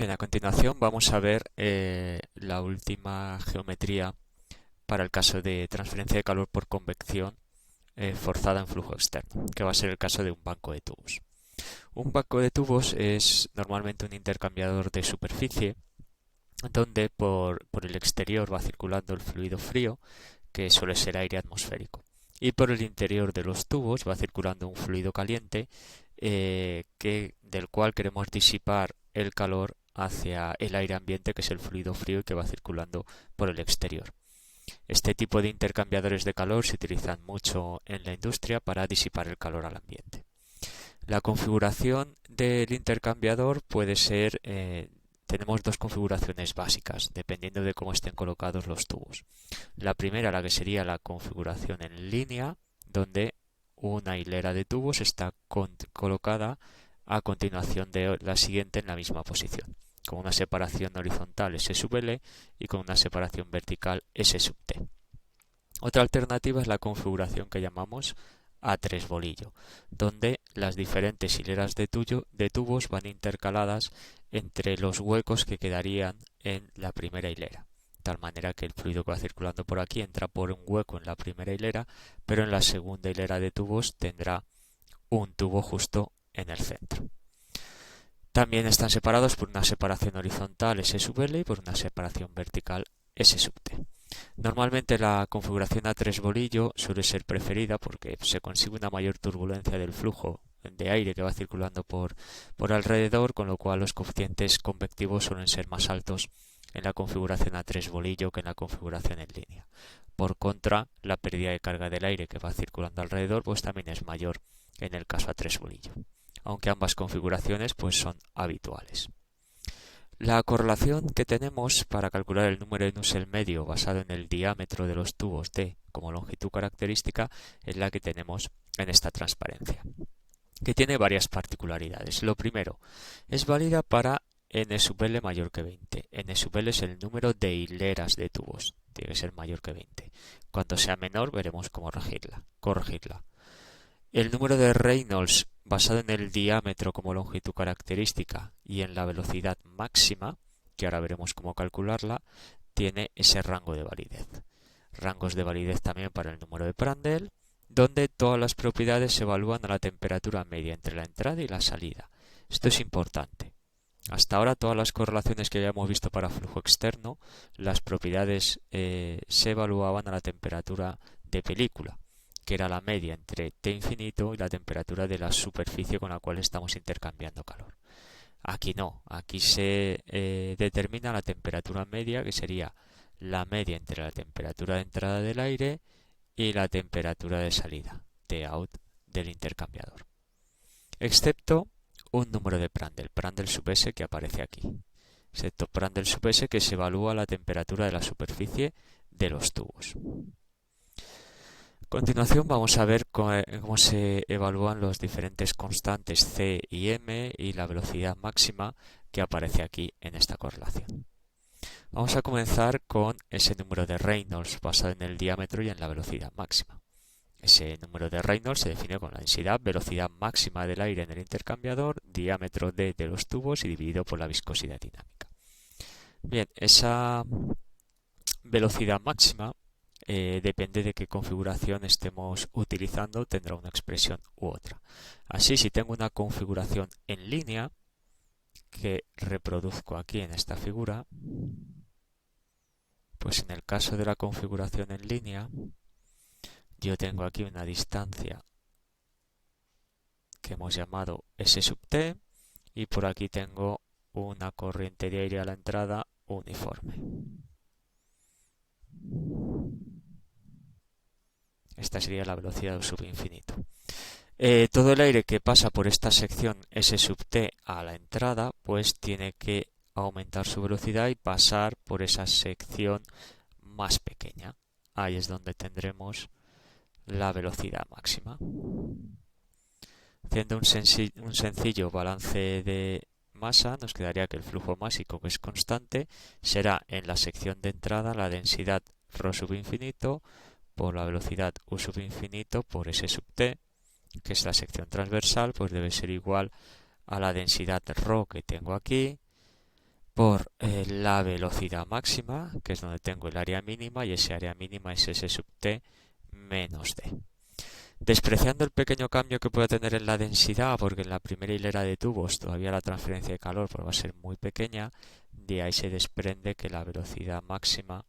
Bien, a continuación vamos a ver la última geometría para el caso de transferencia de calor por convección forzada en flujo externo, que va a ser el caso de un banco de tubos. Un banco de tubos es normalmente un intercambiador de superficie donde por el exterior va circulando el fluido frío, que suele ser aire atmosférico, y por el interior de los tubos va circulando un fluido caliente del cual queremos disipar el calor hacia el aire ambiente, que es el fluido frío y que va circulando por el exterior. Este tipo de intercambiadores de calor se utilizan mucho en la industria para disipar el calor al ambiente. La configuración del intercambiador puede ser, tenemos dos configuraciones básicas, dependiendo de cómo estén colocados los tubos. La primera, la que sería la configuración en línea, donde una hilera de tubos está colocada a continuación de la siguiente en la misma posición, con una separación horizontal S sub L y con una separación vertical S sub T. Otra alternativa es la configuración que llamamos A3 bolillo, donde las diferentes hileras de tubos van intercaladas entre los huecos que quedarían en la primera hilera, de tal manera que el fluido que va circulando por aquí entra por un hueco en la primera hilera, pero en la segunda hilera de tubos tendrá un tubo justo en el centro. También están separados por una separación horizontal S sub L y por una separación vertical S sub T. Normalmente la configuración A3 bolillo suele ser preferida porque se consigue una mayor turbulencia del flujo de aire que va circulando por alrededor, con lo cual los coeficientes convectivos suelen ser más altos en la configuración A3 bolillo que en la configuración en línea. Por contra, la pérdida de carga del aire que va circulando alrededor pues también es mayor en el caso A3 bolillo, aunque ambas configuraciones pues son habituales. La correlación que tenemos para calcular el número de Nusselt medio basado en el diámetro de los tubos D como longitud característica es la que tenemos en esta transparencia, que tiene varias particularidades. Lo primero, es válida para n sub L mayor que 20. N sub L es el número de hileras de tubos, tiene que ser mayor que 20. Cuando sea menor veremos cómo corregirla. El número de Reynolds basado en el diámetro como longitud característica y en la velocidad máxima, que ahora veremos cómo calcularla, tiene ese rango de validez. Rangos de validez también para el número de Prandtl, donde todas las propiedades se evalúan a la temperatura media entre la entrada y la salida. Esto es importante. Hasta ahora todas las correlaciones que hayamos visto para flujo externo, las propiedades se evaluaban a la temperatura de película, que era la media entre T infinito y la temperatura de la superficie con la cual estamos intercambiando calor. Aquí no, aquí se determina la temperatura media, que sería la media entre la temperatura de entrada del aire y la temperatura de salida, T-out, del intercambiador. Excepto un número de Prandtl, Prandtl sub S, que aparece aquí. Excepto Prandtl sub S, que se evalúa la temperatura de la superficie de los tubos. A continuación vamos a ver cómo se evalúan los diferentes constantes C y M y la velocidad máxima que aparece aquí en esta correlación. Vamos a comenzar con ese número de Reynolds basado en el diámetro y en la velocidad máxima. Ese número de Reynolds se define con la densidad, velocidad máxima del aire en el intercambiador, diámetro D de los tubos y dividido por la viscosidad dinámica. Bien, esa velocidad máxima depende de qué configuración estemos utilizando, tendrá una expresión u otra. Así, si tengo una configuración en línea, que reproduzco aquí en esta figura, pues en el caso de la configuración en línea, yo tengo aquí una distancia que hemos llamado S sub T y por aquí tengo una corriente de aire a la entrada uniforme. Esta sería la velocidad sub infinito. Todo el aire que pasa por esta sección S sub T a la entrada, pues tiene que aumentar su velocidad y pasar por esa sección más pequeña. Ahí es donde tendremos la velocidad máxima. Haciendo un sencillo balance de masa, nos quedaría que el flujo másico, que es constante, será en la sección de entrada la densidad ρ sub infinito por la velocidad u sub infinito por S sub T, que es la sección transversal, pues debe ser igual a la densidad ρ que tengo aquí, por la velocidad máxima, que es donde tengo el área mínima, y ese área mínima es S sub t menos d. Despreciando el pequeño cambio que pueda tener en la densidad, porque en la primera hilera de tubos todavía la transferencia de calor pues, va a ser muy pequeña, de ahí se desprende que la velocidad máxima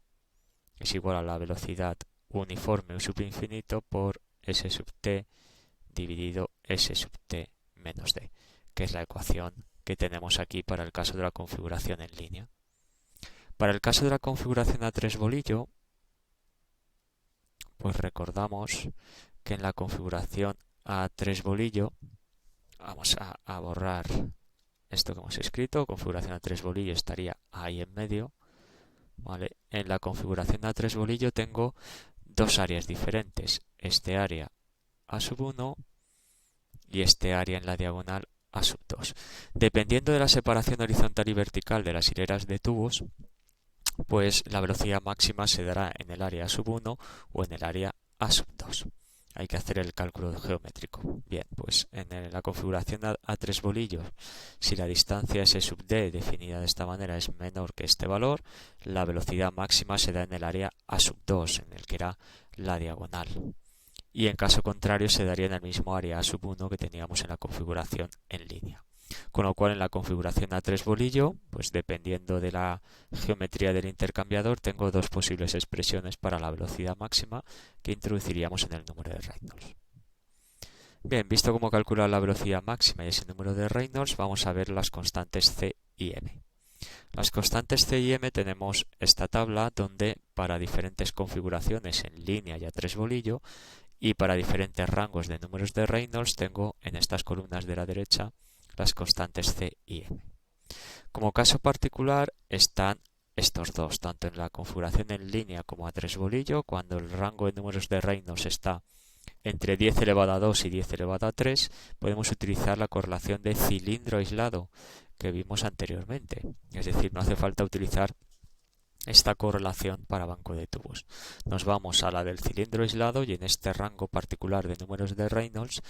es igual a la velocidad uniforme U sub infinito por S sub t dividido S sub t menos d, que es la ecuación que tenemos aquí para el caso de la configuración en línea. Para el caso de la configuración a 3 bolillo, pues recordamos que en la configuración a 3 bolillo, vamos a borrar esto que hemos escrito, configuración a 3 bolillo estaría ahí en medio, ¿vale? En la configuración a 3 bolillo tengo dos áreas diferentes, este área A sub 1 y este área en la diagonal A sub 2. Dependiendo de la separación horizontal y vertical de las hileras de tubos, pues la velocidad máxima se dará en el área A sub 1 o en el área A sub 2. Hay que hacer el cálculo geométrico. Bien, pues en la configuración a 3 bolillos, si la distancia S sub d definida de esta manera es menor que este valor, la velocidad máxima se da en el área A sub 2, en el que era la diagonal. Y en caso contrario se daría en el mismo área A sub 1 que teníamos en la configuración en línea. Con lo cual en la configuración a 3 bolillo, pues dependiendo de la geometría del intercambiador, tengo dos posibles expresiones para la velocidad máxima que introduciríamos en el número de Reynolds. Bien, visto cómo calcular la velocidad máxima y ese número de Reynolds, vamos a ver las constantes C y M. Las constantes C y M tenemos esta tabla donde para diferentes configuraciones en línea y a 3 bolillo y para diferentes rangos de números de Reynolds tengo en estas columnas de la derecha las constantes C y M. Como caso particular están estos dos, tanto en la configuración en línea como a 3 bolillo, cuando el rango de números de Reynolds está entre 10 elevado a 2 y 10 elevado a 3, podemos utilizar la correlación de cilindro aislado que vimos anteriormente. Es decir, no hace falta utilizar esta correlación para banco de tubos. Nos vamos a la del cilindro aislado y en este rango particular de números de Reynolds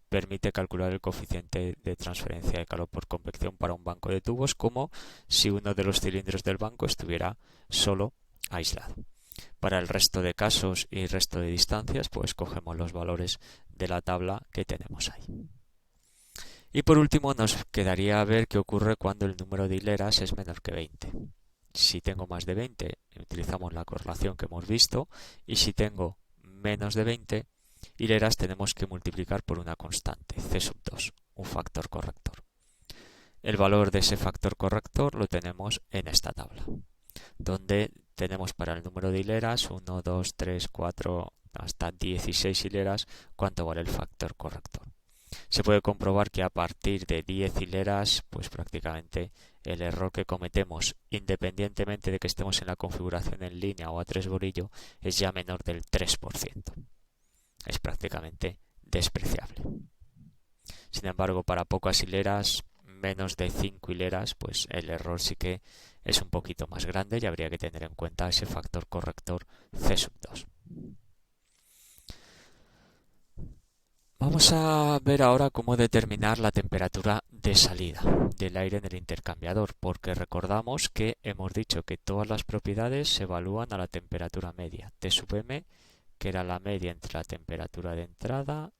permite calcular el coeficiente de transferencia de calor por convección para un banco de tubos como si uno de los cilindros del banco estuviera solo aislado. Para el resto de casos y resto de distancias, pues cogemos los valores de la tabla que tenemos ahí. Y por último nos quedaría ver qué ocurre cuando el número de hileras es menor que 20. Si tengo más de 20, utilizamos la correlación que hemos visto, y si tengo menos de 20 hileras, tenemos que multiplicar por una constante, C sub 2, un factor corrector. El valor de ese factor corrector lo tenemos en esta tabla, donde tenemos para el número de hileras 1, 2, 3, 4, hasta 16 hileras, cuánto vale el factor corrector. Se puede comprobar que a partir de 10 hileras, pues prácticamente el error que cometemos, independientemente de que estemos en la configuración en línea o a 3 bolillo, es ya menor del 3%. Es prácticamente despreciable. Sin embargo, para pocas hileras, menos de 5 hileras, pues el error sí que es un poquito más grande y habría que tener en cuenta ese factor corrector C sub 2. Vamos a ver ahora cómo determinar la temperatura de salida del aire en el intercambiador, porque recordamos que hemos dicho que todas las propiedades se evalúan a la temperatura media, T sub m, que era la media entre la temperatura de entrada,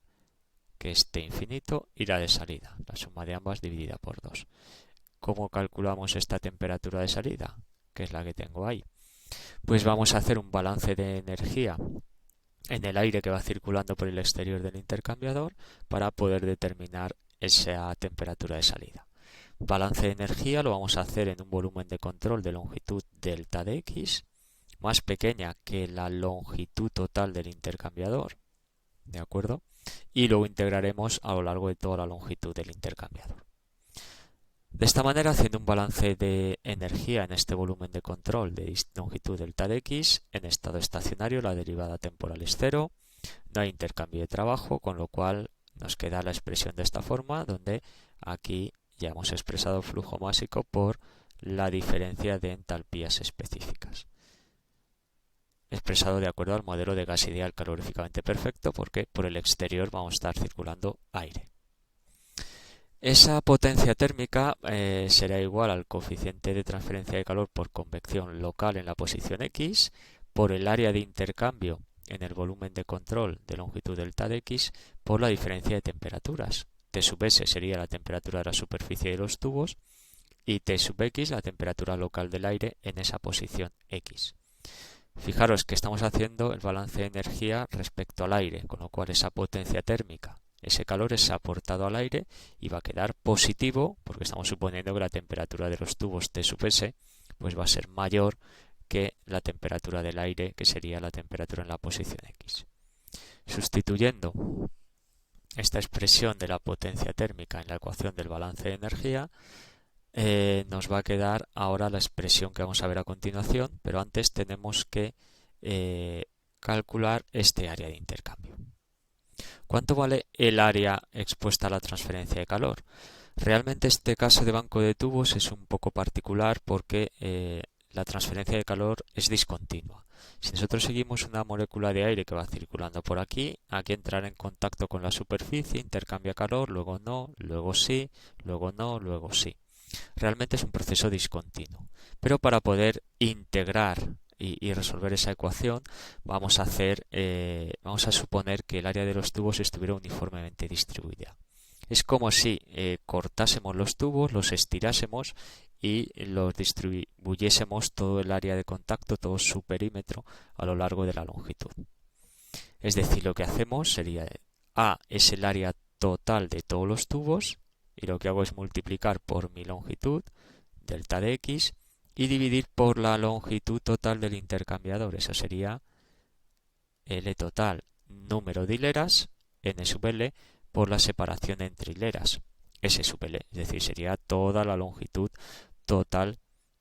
que es T infinito, y la de salida, la suma de ambas dividida por 2. ¿Cómo calculamos esta temperatura de salida? Que es la que tengo ahí. Pues vamos a hacer un balance de energía en el aire que va circulando por el exterior del intercambiador para poder determinar esa temperatura de salida. Balance de energía lo vamos a hacer en un volumen de control de longitud delta de x, más pequeña que la longitud total del intercambiador, ¿de acuerdo? Y luego integraremos a lo largo de toda la longitud del intercambiador. De esta manera, haciendo un balance de energía en este volumen de control de longitud delta de x, en estado estacionario la derivada temporal es 0, no hay intercambio de trabajo, con lo cual nos queda la expresión de esta forma, donde aquí ya hemos expresado flujo másico por la diferencia de entalpías específicas. Expresado de acuerdo al modelo de gas ideal caloríficamente perfecto, porque por el exterior vamos a estar circulando aire. Esa potencia térmica será igual al coeficiente de transferencia de calor por convección local en la posición X por el área de intercambio en el volumen de control de longitud delta de X por la diferencia de temperaturas. T sub S sería la temperatura de la superficie de los tubos y T sub X la temperatura local del aire en esa posición X. Fijaros que estamos haciendo el balance de energía respecto al aire, con lo cual esa potencia térmica, ese calor es aportado al aire y va a quedar positivo porque estamos suponiendo que la temperatura de los tubos T sub S pues va a ser mayor que la temperatura del aire, que sería la temperatura en la posición X. Sustituyendo esta expresión de la potencia térmica en la ecuación del balance de energía, nos va a quedar ahora la expresión que vamos a ver a continuación, pero antes tenemos que calcular este área de intercambio. ¿Cuánto vale el área expuesta a la transferencia de calor? Realmente este caso de banco de tubos es un poco particular porque la transferencia de calor es discontinua. Si nosotros seguimos una molécula de aire que va circulando por aquí entrará en contacto con la superficie, intercambia calor, luego no, luego sí, luego no, luego sí. Realmente es un proceso discontinuo. Pero para poder integrar y resolver esa ecuación, vamos a suponer que el área de los tubos estuviera uniformemente distribuida. Es como si cortásemos los tubos, los estirásemos y los distribuyésemos todo el área de contacto, todo su perímetro a lo largo de la longitud. Es decir, lo que hacemos sería A es el área total de todos los tubos y lo que hago es multiplicar por mi longitud, delta de X, y dividir por la longitud total del intercambiador. Eso sería L total, número de hileras, N sub L, por la separación entre hileras, S sub L. Es decir, sería toda la longitud total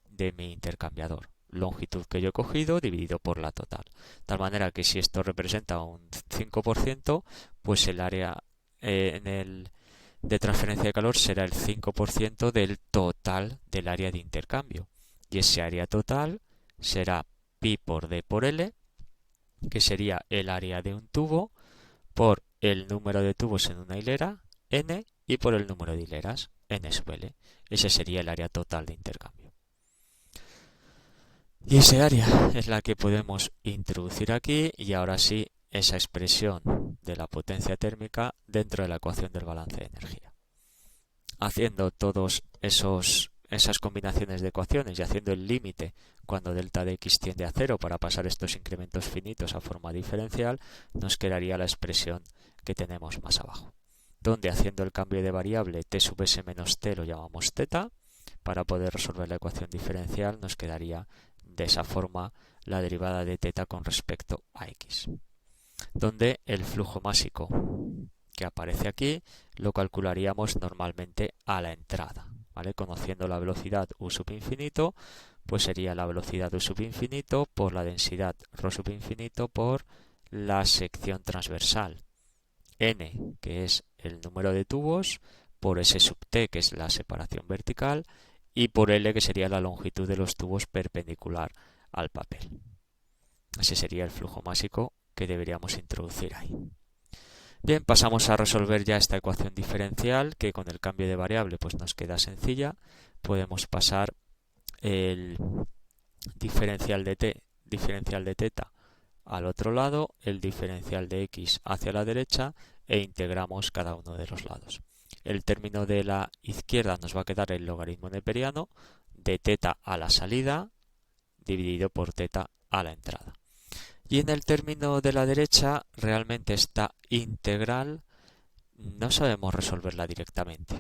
de mi intercambiador. Longitud que yo he cogido dividido por la total. De tal manera que si esto representa un 5%, pues el área de transferencia de calor será el 5% del total del área de intercambio. Y ese área total será pi por D por L, que sería el área de un tubo, por el número de tubos en una hilera, N, y por el número de hileras, N sub L. Ese sería el área total de intercambio. Y ese área es la que podemos introducir aquí y ahora sí esa expresión de la potencia térmica dentro de la ecuación del balance de energía. Haciendo todas esas combinaciones de ecuaciones y haciendo el límite cuando delta de x tiende a 0 para pasar estos incrementos finitos a forma diferencial, nos quedaría la expresión que tenemos más abajo, donde haciendo el cambio de variable t sub s menos t lo llamamos θ. Para poder resolver la ecuación diferencial nos quedaría de esa forma la derivada de θ con respecto a x, donde el flujo másico que aparece aquí lo calcularíamos normalmente a la entrada, ¿vale? Conociendo la velocidad u sub infinito, pues sería la velocidad u sub infinito por la densidad ρ sub infinito por la sección transversal, n, que es el número de tubos, por s sub t, que es la separación vertical, y por L, que sería la longitud de los tubos perpendicular al papel. Ese sería el flujo másico que deberíamos introducir ahí. Bien, pasamos a resolver ya esta ecuación diferencial, que con el cambio de variable pues nos queda sencilla. Podemos pasar el diferencial de t, diferencial de θ al otro lado, el diferencial de x hacia la derecha e integramos cada uno de los lados. El término de la izquierda nos va a quedar el logaritmo neperiano de θ a la salida dividido por θ a la entrada. Y en el término de la derecha, realmente esta integral no sabemos resolverla directamente,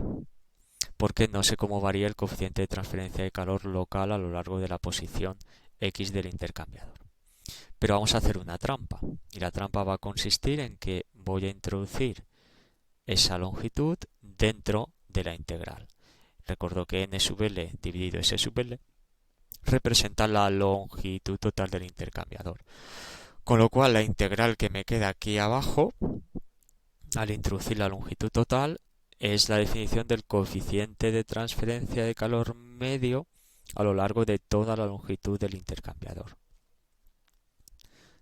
porque no sé cómo varía el coeficiente de transferencia de calor local a lo largo de la posición X del intercambiador. Pero vamos a hacer una trampa, y la trampa va a consistir en que voy a introducir esa longitud dentro de la integral. Recuerdo que n sub L dividido s sub L representa la longitud total del intercambiador. Con lo cual la integral que me queda aquí abajo, al introducir la longitud total, es la definición del coeficiente de transferencia de calor medio a lo largo de toda la longitud del intercambiador.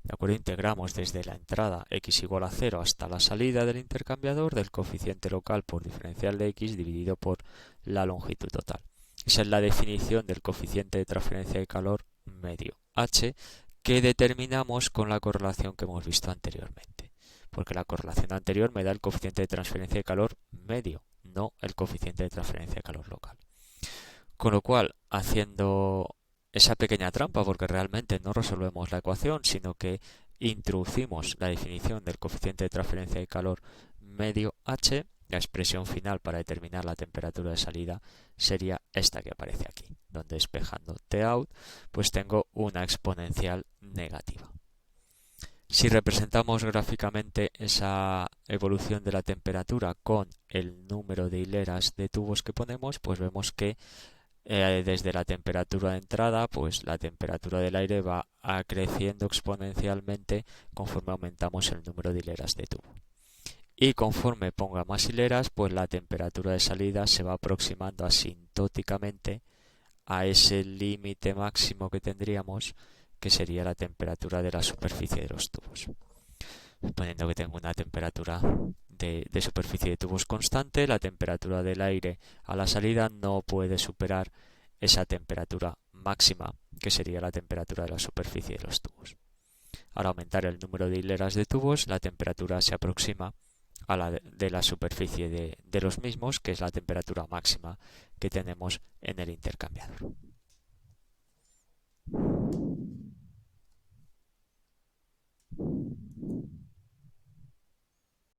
¿De acuerdo? Integramos desde la entrada x igual a 0 hasta la salida del intercambiador del coeficiente local por diferencial de x dividido por la longitud total. Esa es la definición del coeficiente de transferencia de calor medio h, que determinamos con la correlación que hemos visto anteriormente. Porque la correlación anterior me da el coeficiente de transferencia de calor medio, no el coeficiente de transferencia de calor local. Con lo cual, haciendo esa pequeña trampa, porque realmente no resolvemos la ecuación, sino que introducimos la definición del coeficiente de transferencia de calor medio h, la expresión final para determinar la temperatura de salida sería esta que aparece aquí, donde despejando T-out, pues tengo una exponencial negativa. Si representamos gráficamente esa evolución de la temperatura con el número de hileras de tubos que ponemos, pues vemos que desde la temperatura de entrada, pues la temperatura del aire va creciendo exponencialmente conforme aumentamos el número de hileras de tubo. Y conforme ponga más hileras, pues la temperatura de salida se va aproximando asintóticamente a ese límite máximo que tendríamos, que sería la temperatura de la superficie de los tubos. Suponiendo que tengo una temperatura de superficie de tubos constante, la temperatura del aire a la salida no puede superar esa temperatura máxima, que sería la temperatura de la superficie de los tubos. Al aumentar el número de hileras de tubos, la temperatura se aproxima a la de la superficie de los mismos, que es la temperatura máxima que tenemos en el intercambiador.